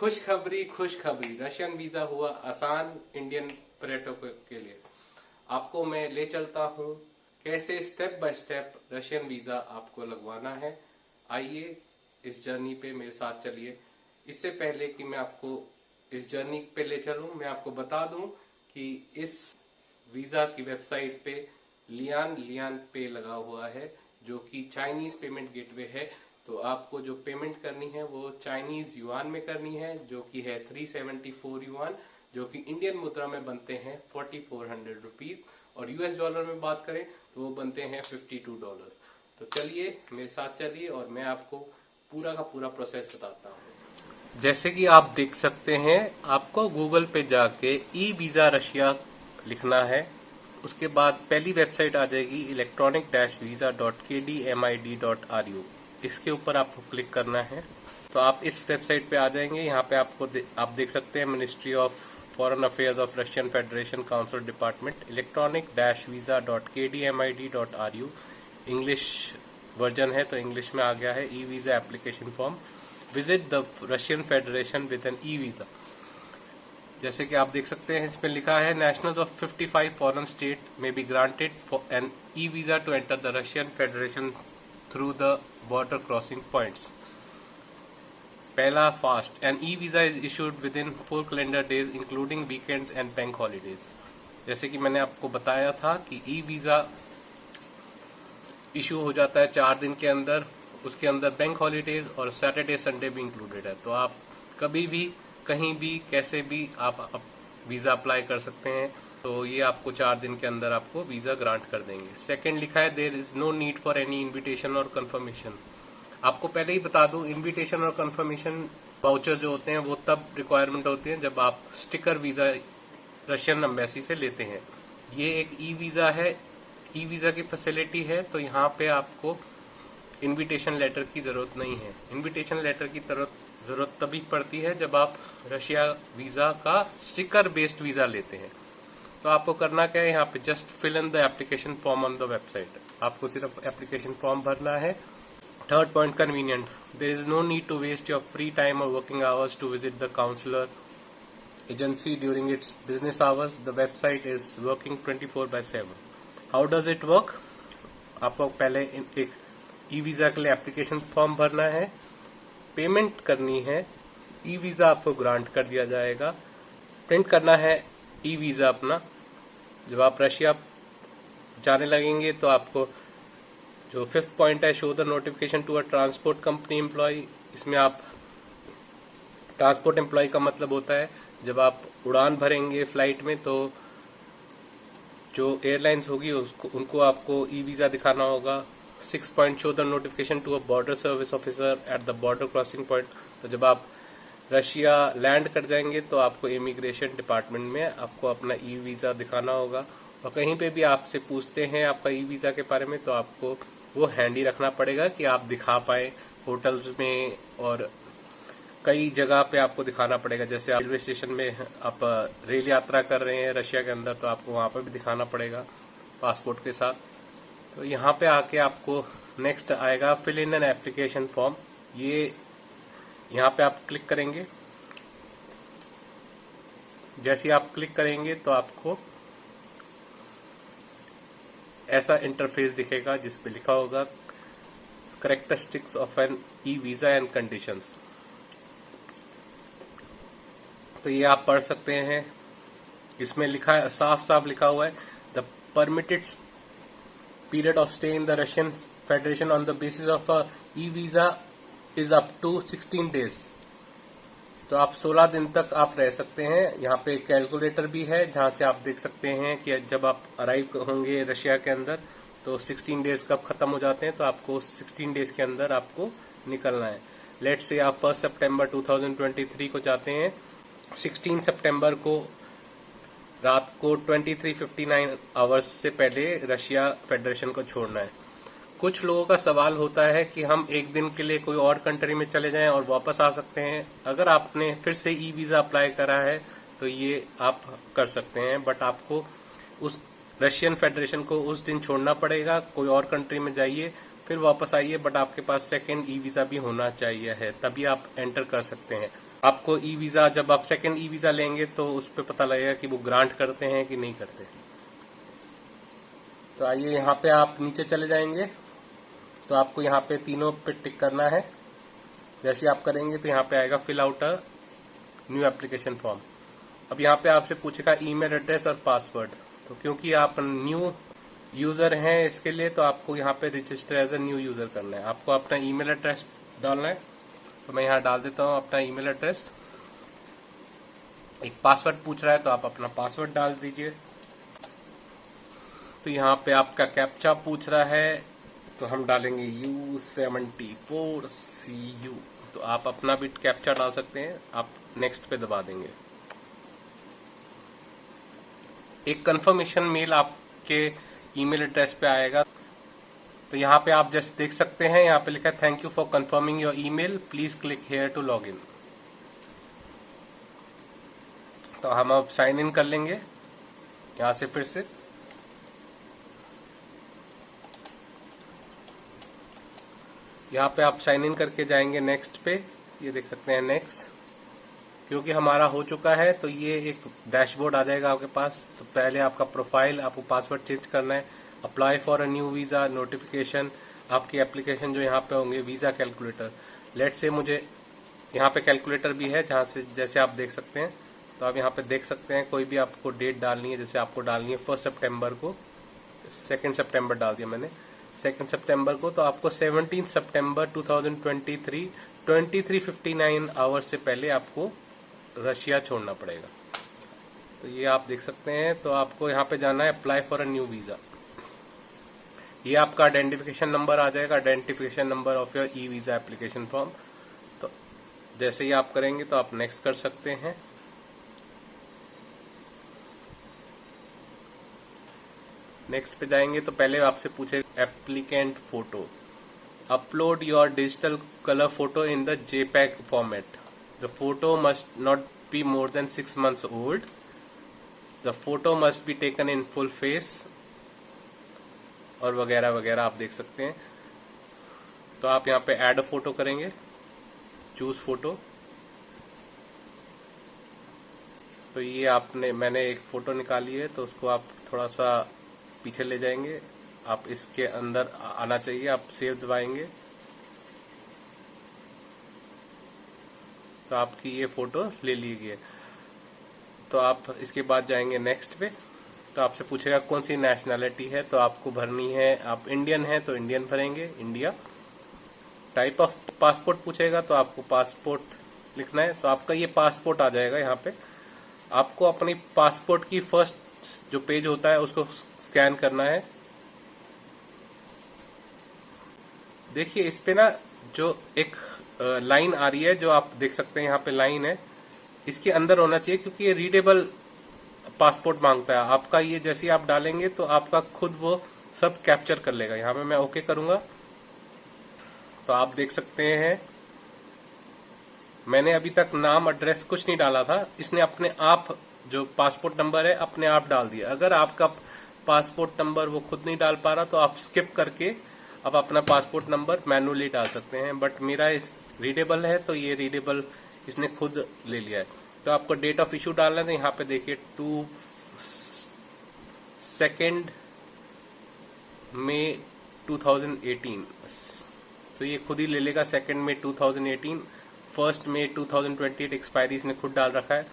खुशखबरी Russian visa हुआ आसान इंडियन पर्यटकों के लिए। आपको मैं ले चलता हूँ कैसे step by step Russian visa आपको लगवाना है। आइए इस जर्नी पे मेरे साथ चलिए। इससे पहले कि मैं आपको इस जर्नी पे ले चलूं, मैं आपको बता दूं कि इस वीजा की वेबसाइट पे लियान पे लगा हुआ है, जो कि चाइनीज पेमेंट गेटवे है। तो आपको जो पेमेंट करनी है वो चाइनीज युआन में करनी है, जो कि है 374 युआन, जो कि इंडियन मुद्रा में बनते हैं 4400 रुपीज, और यूएस डॉलर में बात करें तो वो बनते हैं $52। तो चलिए मेरे साथ चलिए और मैं आपको पूरा का पूरा प्रोसेस बताता हूँ। जैसे कि आप देख सकते हैं, आपको गूगल पे जाके ई वीजा रशिया लिखना है। उसके बाद पहली वेबसाइट आ जाएगी electronic-visa.kdmid.ru। इसके ऊपर आपको क्लिक करना है तो आप इस वेबसाइट पे आ जाएंगे। यहाँ पे आप देख सकते हैं ministry of foreign affairs of Russian federation council department, electronic-visa.kdmid.ru। English version है तो इंग्लिश में आ गया है। E visa application form, visit the Russian federation with an e visa. जैसे कि आप देख सकते हैं इसमें लिखा है nationals of 55 foreign state may be granted an e visa to enter the Russian federation through the border crossing points. पहला first, an e visa is issued with in 4 calendar days including weekends and bank holidays. जैसे कि मैंने आपको बताया था कि e visa issue हो जाता है 4 दिन के अंदर। उसके अंदर बैंक हॉलीडेज और सैटरडे संडे भी इंक्लूडेड है। तो आप कभी भी कहीं भी कैसे भी आप वीजा अप्लाई कर सकते हैं। तो ये आपको 4 दिन के अंदर आपको वीजा ग्रांट कर देंगे। सेकंड लिखा है there is no need for any invitation और कंफर्मेशन। आपको पहले ही बता दूं, इन्विटेशन और कंफर्मेशन वाउचर जो होते हैं वो तब रिक्वायरमेंट होती है जब आप स्टिकर वीजा रशियन एम्बेसी से लेते हैं। ये एक ई वीजा है, ई वीजा की फैसिलिटी है, तो यहाँ पे आपको इन्विटेशन लेटर की जरूरत नहीं है। इन्विटेशन लेटर की जरूरत तभी पड़ती है जब आप रशिया वीजा का स्टिकर बेस्ड वीजा लेते हैं। तो आपको करना क्या है, यहाँ पे just fill in the application form on the website. आपको सिर्फ एप्लीकेशन फॉर्म भरना है। Third point, convenient, there is no need to waste your free time और working hours to visit the counsellor agency during its business hours. The website is working 24/7। How does it work? आपको पहले एक e visa के लिए application form भरना है, payment करनी है, ई वीजा आपको ग्रांट कर दिया जाएगा। प्रिंट करना है ई वीजा अपना। जब आप रशिया जाने लगेंगे तो आपको जो 5th पॉइंट है, show the notification to a transport company employ. इसमें आप ट्रांसपोर्ट एम्प्लॉय का मतलब होता है जब आप उड़ान भरेंगे फ्लाइट में तो जो एयरलाइंस होगी उनको आपको ई वीजा दिखाना होगा। 6 point, show the notification to a border service officer at the border crossing point. तो जब आप रशिया लैंड कर जाएंगे तो आपको इमिग्रेशन डिपार्टमेंट में आपको अपना ई वीजा दिखाना होगा। और कहीं पे भी आपसे पूछते हैं आपका ई वीजा के बारे में तो आपको वो हैंडी रखना पड़ेगा कि आप दिखा पाए। होटल्स में और कई जगह पे आपको दिखाना पड़ेगा। जैसे आप रेलवे स्टेशन में आप रेल यात्रा कर रहे हैं रशिया के अंदर तो आपको वहां पर भी दिखाना पड़ेगा पासपोर्ट के साथ। तो यहाँ पे आके आपको नेक्स्ट आएगा fill in an application form. ये यहाँ पे आप क्लिक करेंगे। जैसे ही आप क्लिक करेंगे तो आपको ऐसा इंटरफेस दिखेगा जिसपे लिखा होगा characteristics of an e visa and conditions. तो ये आप पढ़ सकते हैं। इसमें लिखा है, साफ साफ लिखा हुआ है, the permitted period of stay in the Russian Federation on the basis of a e-visa is up to 16 days। तो आप 16 दिन तक आप रह सकते हैं। यहाँ पे कैलकुलेटर भी है जहाँ से आप देख सकते हैं कि जब आप अराइव होंगे रशिया के अंदर तो 16 डेज कब खत्म हो जाते हैं। तो आपको 16 डेज के अंदर आपको निकलना है। लेट्स से आप 1 सितंबर 2023 को जाते हैं, 16 सितंबर को रात को 23:59 आवर्स से पहले रशिया फेडरेशन को छोड़ना है। कुछ लोगों का सवाल होता है कि हम एक दिन के लिए कोई और कंट्री में चले जाएं और वापस आ सकते हैं। अगर आपने फिर से ई वीजा अप्लाई करा है तो ये आप कर सकते हैं, बट आपको उस रशियन फेडरेशन को उस दिन छोड़ना पड़ेगा। कोई और कंट्री में जाइए फिर वापस आइए, बट आपके पास सेकेंड ई वीजा भी होना चाहिए है, तभी आप एंटर कर सकते हैं। आपको ई वीजा, जब आप सेकंड ई वीजा लेंगे तो उस पर पता लगेगा कि वो ग्रांट करते हैं कि नहीं करते। तो आइए यहाँ पे आप नीचे चले जाएंगे, तो आपको यहाँ पे तीनों पे टिक करना है। जैसे आप करेंगे तो यहाँ पे आएगा fill out a new application form. अब यहाँ पे आपसे पूछेगा ईमेल एड्रेस और पासवर्ड। तो क्योंकि आप न्यू यूजर हैं इसके लिए, तो आपको यहाँ पे register as a new user करना है। आपको अपना ईमेल एड्रेस डालना है, तो मैं यहाँ डाल देता हूँ अपना ईमेल एड्रेस। एक पासवर्ड पूछ रहा है तो आप अपना पासवर्ड डाल दीजिए। तो यहाँ पे आपका कैप्चा पूछ रहा है, तो हम डालेंगे U74CU। तो आप अपना भी कैप्चा डाल सकते हैं। आप नेक्स्ट पे दबा देंगे। एक कंफर्मेशन मेल आपके ईमेल एड्रेस पे आएगा। तो यहाँ पे आप जैसे देख सकते हैं, यहाँ पे लिखा है thank you for confirming your email, please click here to log in. तो हम अब साइन इन कर लेंगे यहाँ से फिर से। यहाँ पे आप साइन इन करके जाएंगे नेक्स्ट पे, ये देख सकते हैं नेक्स्ट। क्योंकि हमारा हो चुका है तो ये एक डैशबोर्ड आ जाएगा आपके पास। तो पहले आपका प्रोफाइल, आपको पासवर्ड चेंज करना है, apply for a new visa, notification, आपकी एप्लीकेशन जो यहाँ पे होंगे, वीजा कैलकुलेटर। लेट से मुझे यहाँ पे कैलकुलेटर भी है, जहाँ से जैसे आप देख सकते हैं। तो आप यहाँ पे देख सकते हैं कोई भी आपको डेट डालनी है, जैसे आपको डालनी है 1 सितंबर को, 2 सितंबर डाल दिया मैंने 2 सितंबर को। तो आपको 17 सितंबर 2023 23:59 आवर्स से पहले आपको रशिया छोड़ना पड़ेगा। तो ये आप देख सकते हैं। तो आपको यहाँ पे जाना है apply for a new visa. ये आपका आइडेंटिफिकेशन नंबर आ जाएगा, identification number of your E visa application form. तो जैसे ही आप करेंगे तो आप नेक्स्ट कर सकते हैं। नेक्स्ट पे जाएंगे तो पहले आपसे पूछे applicant photo, upload your digital colour photo in the JPEG format. The photo must not be more than 6 months old. The photo must be taken in full face और वगैरह वगैरह आप देख सकते हैं। तो आप यहाँ पे ऐड फोटो करेंगे, चूज फोटो। तो ये मैंने एक फोटो निकाली है, तो उसको आप थोड़ा सा पीछे ले जाएंगे। आप इसके अंदर आना चाहिए, आप सेव दबाएंगे तो आपकी ये फोटो ले ली गई है। तो आप इसके बाद जाएंगे नेक्स्ट पे। तो आपसे पूछेगा कौन सी नेशनैलिटी है, तो आपको भरनी है, आप इंडियन है तो इंडियन भरेंगे, इंडिया। टाइप ऑफ पासपोर्ट पूछेगा तो आपको पासपोर्ट लिखना है। तो आपका ये पासपोर्ट आ जाएगा यहाँ पे। आपको अपनी पासपोर्ट की फर्स्ट जो पेज होता है उसको स्कैन करना है। देखिए इस पे ना जो एक लाइन आ रही है, जो आप देख सकते हैं यहाँ पे लाइन है, इसके अंदर होना चाहिए, क्योंकि ये रीडेबल पासपोर्ट मांगता है आपका। ये जैसे आप डालेंगे तो आपका खुद वो सब कैप्चर कर लेगा। यहाँ पे मैं ओके करूंगा तो आप देख सकते हैं मैंने अभी तक नाम एड्रेस कुछ नहीं डाला था, इसने अपने आप जो पासपोर्ट नंबर है अपने आप डाल दिया। अगर आपका पासपोर्ट नंबर वो खुद नहीं डाल पा रहा तो आप स्किप करके आप अपना पासपोर्ट नंबर मैनुअली डाल सकते हैं। बट मेरा इस रीडेबल है तो ये रीडेबल इसने खुद ले लिया है। तो आपको डेट ऑफ इशू डालना है। तो यहाँ पे देखिए 2 मई 2018। तो ये खुद ही ले लेगा 2 मई 2018। 1 मई 2028 एक्सपायरी इसने खुद डाल रखा है।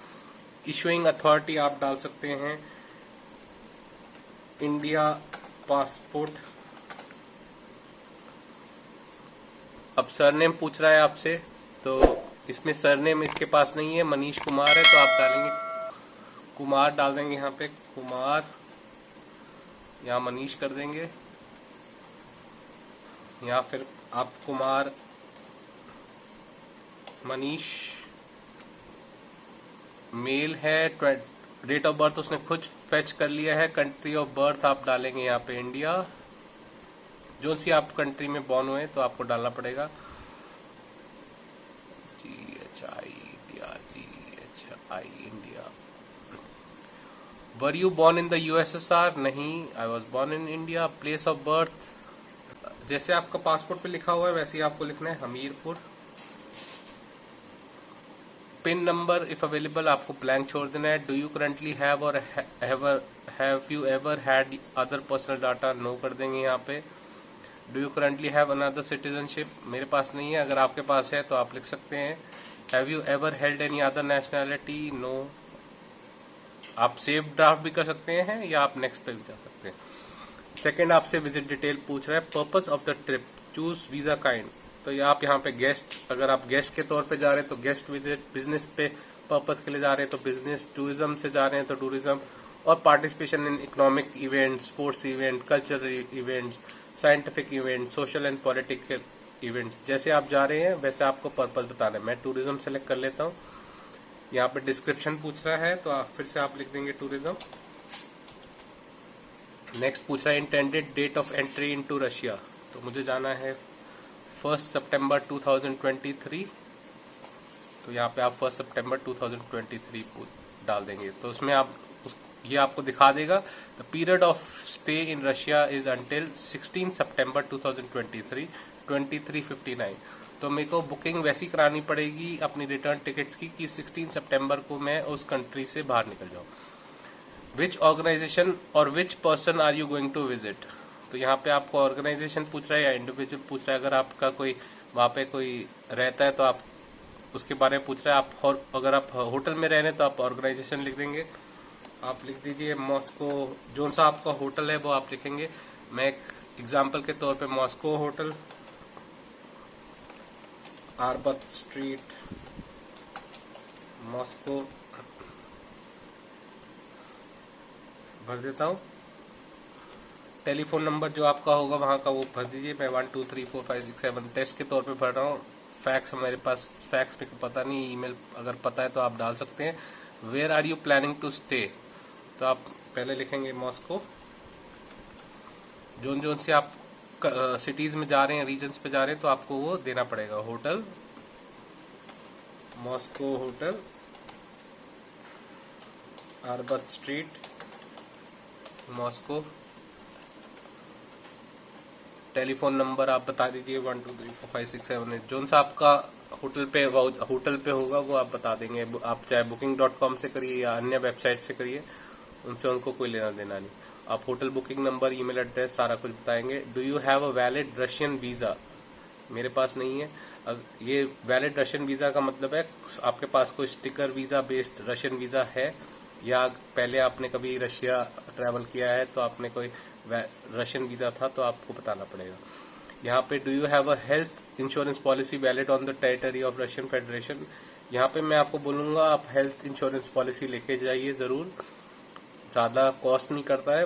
इशुइंग अथॉरिटी आप डाल सकते हैं इंडिया पासपोर्ट। अब सरनेम पूछ रहा है आपसे, तो इसमें सरनेम इसके पास नहीं है, मनीष कुमार है, तो आप डालेंगे कुमार, डाल देंगे यहाँ पे कुमार, यहाँ मनीष कर देंगे, या फिर आप कुमार मनीष। मेल है, डेट ऑफ बर्थ उसने खुद फेच कर लिया है। कंट्री ऑफ बर्थ आप डालेंगे यहाँ पे इंडिया, जो सी आप कंट्री में बॉर्न हुए तो आपको डालना पड़ेगा। GHI India. Were you born in the USSR? नहीं, I was born in India. Place of birth जैसे आपका पासपोर्ट पे लिखा हुआ है वैसे ही आपको लिखना है, Hamirpur. Pin number if available आपको ब्लैंक छोड़ देना है। Do you currently have or have you ever had other personal data, no कर देंगे यहाँ पे। Do you currently have another citizenship, मेरे पास नहीं है, अगर आपके पास है तो आप लिख सकते हैं। Have you ever held any other nationality, no. आप सेव ड्राफ्ट भी कर सकते हैं या आप नेक्स्ट पे भी जा सकते हैं। सेकेंड आपसे विजिट डिटेल पूछ रहा है। Purpose of the trip, choose visa kind, तो ये आप यहाँ पे गेस्ट, अगर आप गेस्ट के तौर पे जा रहे हैं तो गेस्ट विजिट, बिजनेस पे पर्पस के लिए जा रहे हैं तो बिजनेस, टूरिज्म से जा रहे हैं तो टूरिज्म, और participation in economic event, sports event, cultural events, scientific event, social and political events, जैसे आप जा रहे हैं वैसे आपको पर्पस बताना है। मैं टूरिज्म सेलेक्ट कर लेता हूँ। यहाँ पे डिस्क्रिप्शन पूछ रहा है तो आप फिर से आप लिख देंगे टूरिज्म। नेक्स्ट पूछ रहा है intended date of entry into Russia, तो मुझे जाना है 1 सितंबर 2023, तो यहाँ पे आप 1 सितंबर 2023 डाल देंगे तो उसमें आप ये आपको दिखा देगा the period of stay in Russia is until 16 सितंबर 2023 23:59। तो मेरे को बुकिंग वैसी करानी पड़ेगी अपनी रिटर्न टिकट्स की कि 16 सितंबर को मैं उस कंट्री से बाहर निकल जाऊँ। Which organization or which person are you going to visit, तो यहाँ पे आपको ऑर्गेनाइजेशन पूछ रहा है या इंडिविजुअल पूछ रहा है। अगर आपका कोई वहाँ पे कोई रहता है तो आप उसके बारे में पूछ रहा है। आप अगर आप होटल में रह रहे हैं तो आप ऑर्गेनाइजेशन लिख देंगे। आप लिख दीजिए मॉस्को, जो सा आपका होटल है वो आप लिखेंगे। मैं एक एग्जांपल के तौर पे Moscow hotel, Arbat street, Moscow भर देता हूँ। टेलीफोन नंबर जो आपका होगा वहां का वो भर दीजिए। मैं 1 2 3 4 5 6 7 टेस्ट के तौर पे भर रहा हूँ। फैक्स मेरे पास, फैक्स में पता नहीं, ईमेल अगर पता है तो आप डाल सकते हैं। Where are you planning to stay, तो आप पहले लिखेंगे मॉस्को। जोन से आप सिटीज में जा रहे हैं, रीजन्स पे जा रहे हैं तो आपको वो देना पड़ेगा। Hotel Moscow hotel, Arbat street, Moscow. Telephone number आप बता दीजिए 1 2 3 4 5 6 7 8, जो सा आपका होटल पे होगा वो आप बता देंगे। आप चाहे booking.com से करिए या अन्य वेबसाइट से करिए, उनसे उनको कोई लेना देना नहीं। आप hotel booking number, email address सारा कुछ बताएंगे। Do you have a valid Russian visa, मेरे पास नहीं है। ये वैलिड रशियन वीजा का मतलब है आपके पास कोई sticker visa based Russian visa है या पहले आपने कभी रशिया ट्रैवल किया है तो आपने कोई रशियन वीजा था तो आपको बताना पड़ेगा। यहाँ पे do you have a health insurance policy valid on the territory of Russian federation, यहाँ पे मैं आपको बोलूंगा आप हेल्थ इंश्योरेंस पॉलिसी लेके जाइए जरूर। ज्यादा कॉस्ट नहीं करता है,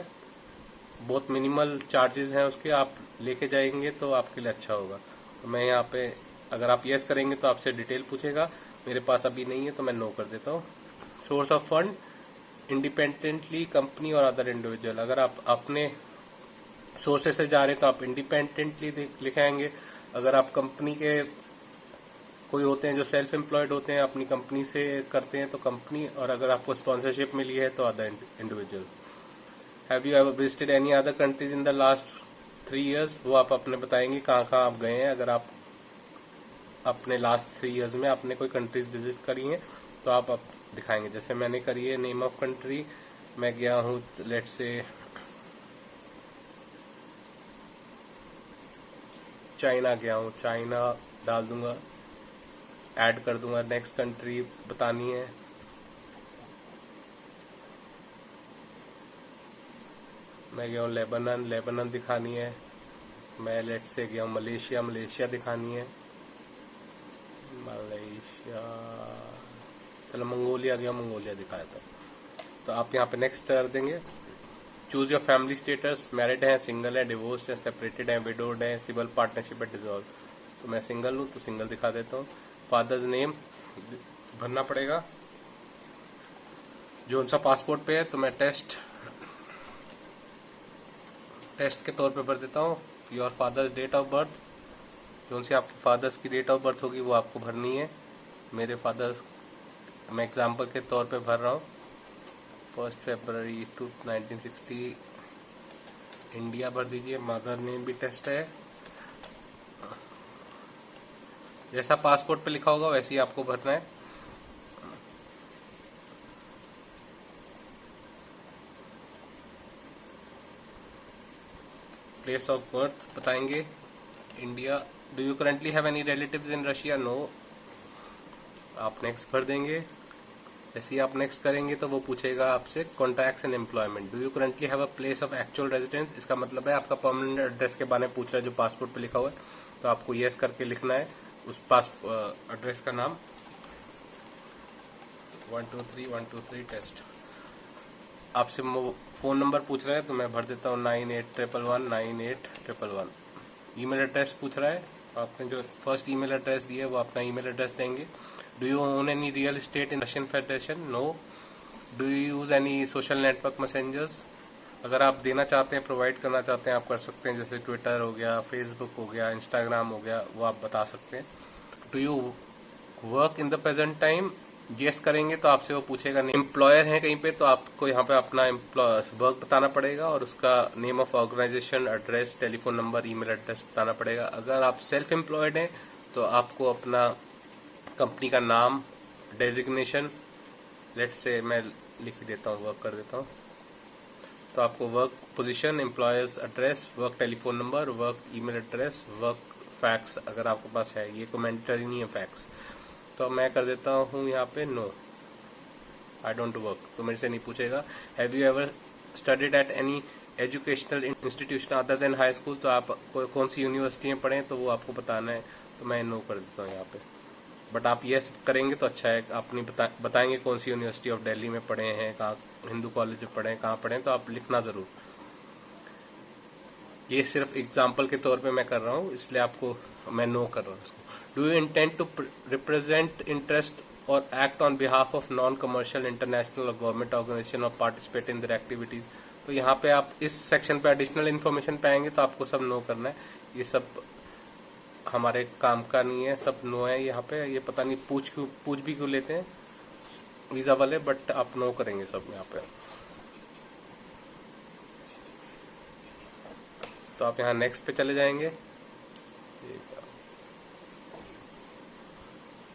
बहुत मिनिमल चार्जेस हैं उसके, आप लेके जाएंगे तो आपके लिए अच्छा होगा। तो मैं यहाँ पे अगर आप यस करेंगे तो आपसे डिटेल पूछेगा, मेरे पास अभी नहीं है तो मैं नो कर देता हूँ। Source of fund independently company और अदर इंडिविजुअल, अगर आप अपने सोर्सेस से जा रहे हैं तो आप इंडिपेंडेंटली लिखाएंगे। अगर आप कंपनी के कोई होते हैं जो सेल्फ एम्प्लॉयड होते हैं अपनी कंपनी से करते हैं तो कंपनी, और अगर आपको स्पॉन्सरशिप मिली है तो other individual. Have you ever visited any other countries in the last 3 years, वो आप अपने बताएंगे कहाँ कहाँ आप गए हैं। अगर आप अपने लास्ट 3 years में आपने कोई कंट्रीज विजिट करी हैं तो आप दिखाएंगे। जैसे मैंने करी है नेम ऑफ कंट्री, मैं गया हूँ लेट से चाइना गया हूँ, चाइना डाल दूंगा, ऐड कर दूंगा। नेक्स्ट कंट्री बतानी है, मैं गया हूँ लेबनान, लेबनान दिखानी है। मैं लेट से गया हूँ मलेशिया, मलेशिया दिखानी है। मलेशिया, चलो मंगोलिया गया, मंगोलिया दिखाया था। तो आप यहाँ पे नेक्स्ट कर देंगे। Choose your family status, married है, सिंगल है, डिवोर्स है, सेपरेटेड है, विडोड है, सिविल पार्टनरशिप है, डिसॉल्व। तो मैं सिंगल हूँ तो सिंगल दिखा देता हूँ। फादर्स नेम भरना पड़ेगा जो उनका पासपोर्ट पे है, तो मैं टेस्ट के तौर पे भर देता हूँ। Your father's date of birth, जो उनसे आपके फादर्स की डेट ऑफ बर्थ होगी वो आपको भरनी है। मेरे फादर्स मैं एग्जाम्पल के तौर पे भर रहा हूँ। 1 फरवरी 1960, इंडिया भर दीजिए। मदर नेम भी टेस्ट है, जैसा पासपोर्ट पे लिखा होगा वैसे ही आपको भरना है। प्लेस ऑफ बर्थ बताएंगे India. Do you currently have any relatives in Russia? No. आप नेक्स्ट भर देंगे। जैसे ही आप नेक्स्ट करेंगे तो वो पूछेगा आपसे contacts and employment. Do you currently have a place of actual residence? इसका मतलब है आपका परमानेंट एड्रेस के बारे में पूछ रहा है जो पासपोर्ट पे लिखा हुआ है, तो आपको यस करके लिखना है उस एड्रेस का नाम। 123 टेस्ट। आपसे फोन नंबर पूछ रहा है तो मैं भर देता हूँ 9811198111। ईमेल एड्रेस पूछ रहा है, आपने जो फर्स्ट ईमेल एड्रेस दिया है वो अपना ईमेल एड्रेस देंगे। Do you own any real estate in Russian federation? No. Do you use any social network messengers? अगर आप देना चाहते हैं, प्रोवाइड करना चाहते हैं, आप कर सकते हैं, जैसे ट्विटर हो गया, फेसबुक हो गया, इंस्टाग्राम हो गया, वो आप बता सकते हैं। Do you work in the present time? Yes करेंगे तो आपसे वो पूछेगा एम्प्लॉयर है कहीं पे, तो आपको यहाँ पे अपना वर्क बताना पड़ेगा और उसका name of organization, address, telephone number, email address बताना पड़ेगा। अगर आप सेल्फ एम्प्लॉयड हैं तो आपको अपना कंपनी का नाम, डेजिग्नेशन, लेट से मैं लिख ही देता हूँ, वर्क कर देता हूँ, तो आपको work position, employers address, work telephone number, work email address, work fax अगर आपके पास है, ये कोई मैंडेटरी नहीं है फैक्स। तो मैं कर देता हूँ यहाँ पे नो, आई डोंट वर्क, तो मेरे से नहीं पूछेगा। Have you ever studied at any educational institution other than high school? तो आप कौन सी यूनिवर्सिटी में पढ़े तो वो आपको बताना है, तो मैं नो कर देता हूँ यहाँ पे। बट आप यस करेंगे तो अच्छा है, आप नहीं बताएंगे कौन सी यूनिवर्सिटी ऑफ दिल्ली में पढ़े हैं, कहाँ हिंदू कॉलेज में पढ़े हैं, कहाँ पढ़े हैं, तो आप लिखना जरूर। ये सिर्फ एग्जाम्पल के तौर पे मैं कर रहा हूँ, इसलिए आपको मैं नो कर रहा हूँ इसको। Do you intend to represent interest और act on behalf of non commercial international और गवर्नमेंट ऑर्गेनाइजेशन और पार्टिसिपेट इन देयर एक्टिविटीज? तो यहाँ पे आप इस सेक्शन पे एडिशनल इन्फॉर्मेशन पाएंगे तो आपको सब नो करना है। ये सब हमारे काम का नहीं है, सब नो है यहाँ पे। ये पता नहीं पूछ भी क्यों लेते हैं वीजा वाले, बट आप नो करेंगे सब यहाँ पे। तो आप यहाँ नेक्स्ट पे चले जाएंगे,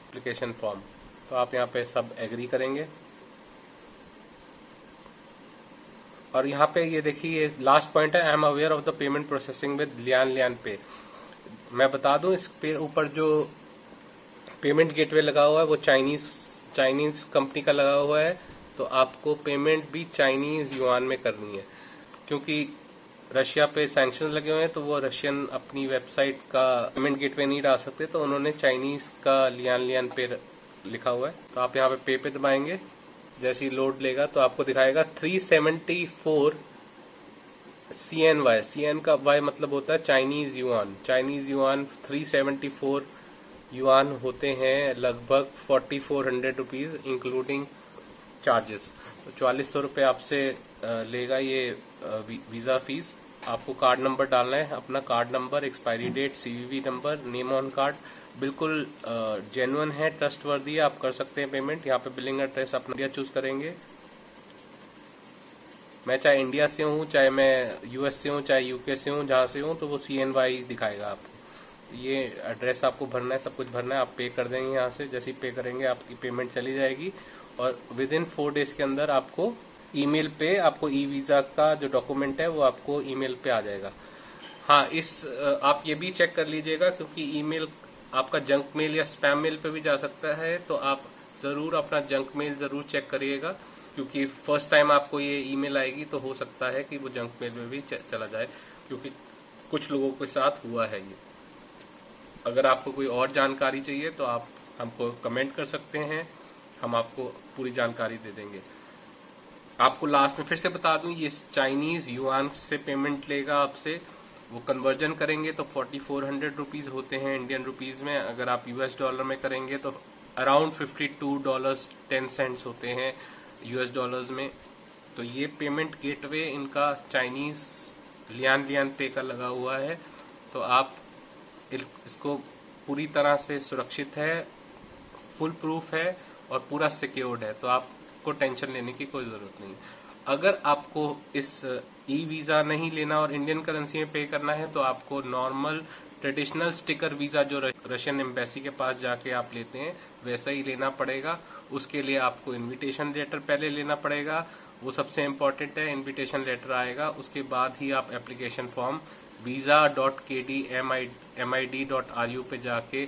एप्लीकेशन फॉर्म, तो आप यहाँ पे सब एग्री करेंगे। और यहाँ पे ये देखिए लास्ट पॉइंट है, I am aware of the payment processing with Lian पे। मैं बता दूं इस पे ऊपर जो पेमेंट गेटवे लगा हुआ है वो चाइनीज कंपनी का लगा हुआ है, तो आपको पेमेंट भी चाइनीज युआन में करनी है। क्योंकि रशिया पे सैंक्शन लगे हुए हैं तो वो रशियन अपनी वेबसाइट का पेमेंट गेटवे नहीं डाल सकते, तो उन्होंने चाइनीज का लियान पे लिखा हुआ है। तो आप यहाँ पे दबाएंगे, जैसे ही लोड लेगा तो आपको दिखाएगा 374 CNY। CN का Y मतलब होता है Chinese yuan. Chinese yuan 374 yuan होते हैं लगभग 4400 रुपीज इंक्लूडिंग चार्जेस। तो 4400 रुपये आपसे लेगा ये वीजा फीस। आपको कार्ड नंबर डालना है, अपना card number, expiry date, CVV number, name on card, बिल्कुल जेन्युइन है, ट्रस्टवर्दी है, आप कर सकते हैं पेमेंट। यहाँ पे बिलिंग एड्रेस अपना इंडिया चूज करेंगे। मैं चाहे इंडिया से हूँ, चाहे मैं US से हूँ, चाहे UK से हूँ, जहाँ से हूँ, तो वो CNY दिखाएगा आपको। ये एड्रेस आपको भरना है, सब कुछ भरना है। आप पे कर देंगे यहाँ से, जैसे ही पे करेंगे आपकी पेमेंट चली जाएगी और विद इन 4 डेज के अंदर आपको ईमेल पे आपको ई वीजा का जो डॉक्यूमेंट है वो आपको ईमेल पे आ जाएगा। हाँ, आप ये भी चेक कर लीजिएगा क्योंकि ईमेल आपका जंक मेल या स्पैम मेल पे भी जा सकता है, तो आप जरूर अपना जंक मेल जरूर चेक करिएगा, क्योंकि फर्स्ट टाइम आपको ये ईमेल आएगी तो हो सकता है कि वो जंक मेल में भी चला जाए, क्योंकि कुछ लोगों के साथ हुआ है ये। अगर आपको कोई और जानकारी चाहिए तो आप हमको कमेंट कर सकते हैं, हम आपको पूरी जानकारी दे देंगे। आपको लास्ट में फिर से बता दूं, ये चाइनीज युआन से पेमेंट लेगा आपसे, वो कन्वर्जन करेंगे तो 4400 रुपीज होते हैं इंडियन रुपीज में। अगर आप US डॉलर में करेंगे तो अराउंड $52.10 होते हैं US डॉलर्स में। तो ये पेमेंट गेटवे इनका चाइनीज लियान पे का लगा हुआ है, तो आप इसको पूरी तरह से सुरक्षित है, फुल प्रूफ है और पूरा सिक्योर्ड है, तो आपको टेंशन लेने की कोई जरूरत नहीं। अगर आपको इस ई वीजा नहीं लेना और इंडियन करेंसी में पे करना है तो आपको नॉर्मल ट्रेडिशनल स्टिकर वीजा जो रशियन एम्बेसी के पास जाके आप लेते हैं वैसा ही लेना पड़ेगा। उसके लिए आपको इनविटेशन लेटर पहले लेना पड़ेगा, वो सबसे इम्पोर्टेंट है। इनविटेशन लेटर आएगा, उसके बाद ही आप एप्लीकेशन फॉर्म visa.kdmid.ru पे जाके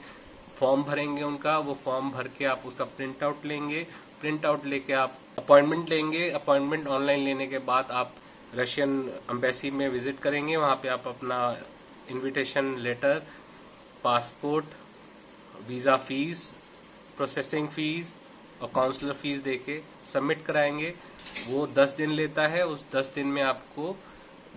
फॉर्म भरेंगे उनका। वो फॉर्म भर के आप उसका प्रिंट आउट लेंगे। प्रिंट आउट लेके आप अपॉइंटमेंट लेंगे। अपॉइंटमेंट ऑनलाइन लेने के बाद आप रशियन एम्बेसी में विजिट करेंगे। वहां पे आप अपना invitation letter, passport, visa fee, processing fee और काउंसलर फीस देके सबमिट कराएंगे। वो 10 दिन लेता है। उस 10 दिन में आपको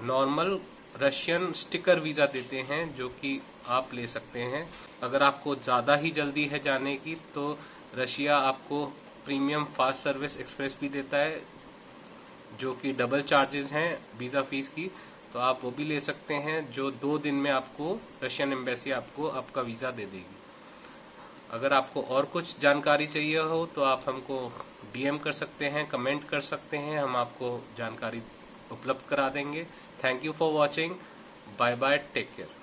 नॉर्मल रशियन स्टिकर वीजा देते हैं जो कि आप ले सकते हैं। अगर आपको ज्यादा ही जल्दी है जाने की तो रशिया आपको प्रीमियम फास्ट सर्विस एक्सप्रेस भी देता है जो कि डबल चार्जेस हैं वीजा फीस की, तो आप वो भी ले सकते हैं जो 2 दिन में आपको रशियन एम्बेसी आपको आपका वीजा दे देगी। अगर आपको और कुछ जानकारी चाहिए हो तो आप हमको डीएम कर सकते हैं, कमेंट कर सकते हैं, हम आपको जानकारी उपलब्ध करा देंगे। Thank you for watching. Bye bye, take care.